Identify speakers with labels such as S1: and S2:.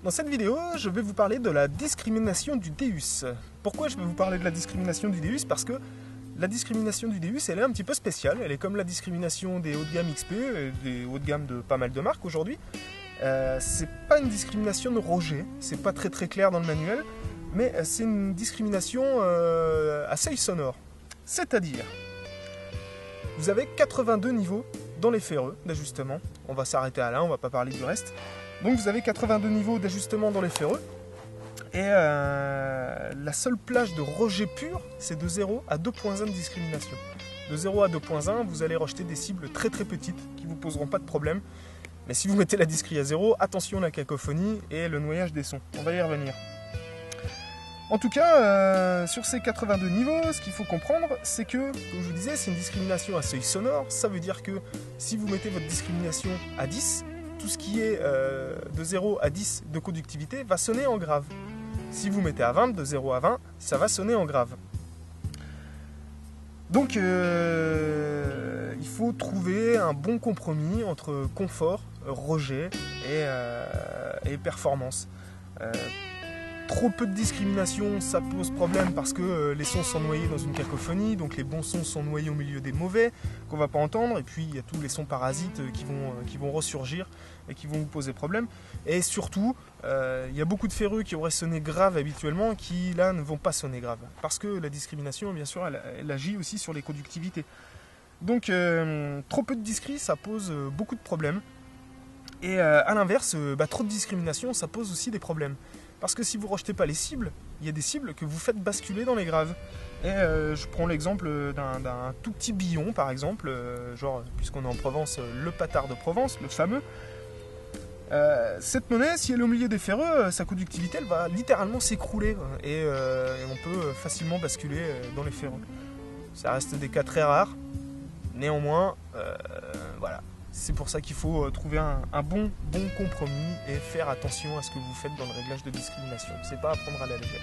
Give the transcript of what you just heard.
S1: Dans cette vidéo, je vais vous parler de la discrimination du Deus. Pourquoi je vais vous parler de la discrimination du Deus? Parce que la discrimination du Deus, elle est un petit peu spéciale. Elle est comme la discrimination des hauts de gamme XP, des hauts de gamme de pas mal de marques aujourd'hui. C'est pas une discrimination de rejet, c'est pas très clair dans le manuel, mais c'est une discrimination à seuil sonore. C'est-à-dire, vous avez 82 niveaux dans les ferreux d'ajustement. On va s'arrêter à là, on va pas parler du reste. Donc vous avez 82 niveaux d'ajustement dans les ferreux. Et la seule plage de rejet pur, c'est de 0 à 2.1 de discrimination. De 0 à 2.1, vous allez rejeter des cibles très petites qui ne vous poseront pas de problème. Mais si vous mettez la discri à 0, attention à la cacophonie et le noyage des sons. On va y revenir. En tout cas, sur ces 82 niveaux, ce qu'il faut comprendre, c'est que, comme je vous disais, c'est une discrimination à seuil sonore. Ça veut dire que si vous mettez votre discrimination à 10, tout ce qui est de 0 à 10 de conductivité va sonner en grave. Si vous mettez à 20, de 0 à 20, ça va sonner en grave. Donc, il faut trouver un bon compromis entre confort, rejet et performance. Trop peu de discrimination, ça pose problème parce que les sons sont noyés dans une cacophonie, donc les bons sons sont noyés au milieu des mauvais qu'on ne va pas entendre, et puis il y a tous les sons parasites qui vont ressurgir et qui vont vous poser problème. Et surtout, il y a beaucoup de ferreux qui auraient sonné grave habituellement qui là ne vont pas sonner grave, parce que la discrimination, bien sûr, elle agit aussi sur les conductivités. Donc trop peu de discri, ça pose beaucoup de problèmes. Et à l'inverse, trop de discrimination, ça pose aussi des problèmes. Parce que si vous ne rejetez pas les cibles, il y a des cibles que vous faites basculer dans les graves. Et je prends l'exemple d'un tout petit billon, par exemple, genre, puisqu'on est en Provence, le patard de Provence, le fameux. Cette monnaie, si elle est au milieu des ferreux, sa conductivité, elle va littéralement s'écrouler. Et on peut facilement basculer dans les ferreux. Ça reste des cas très rares. Néanmoins, voilà. C'est pour ça qu'il faut trouver un bon compromis et faire attention à ce que vous faites dans le réglage de discrimination. C'est pas à prendre à la légère.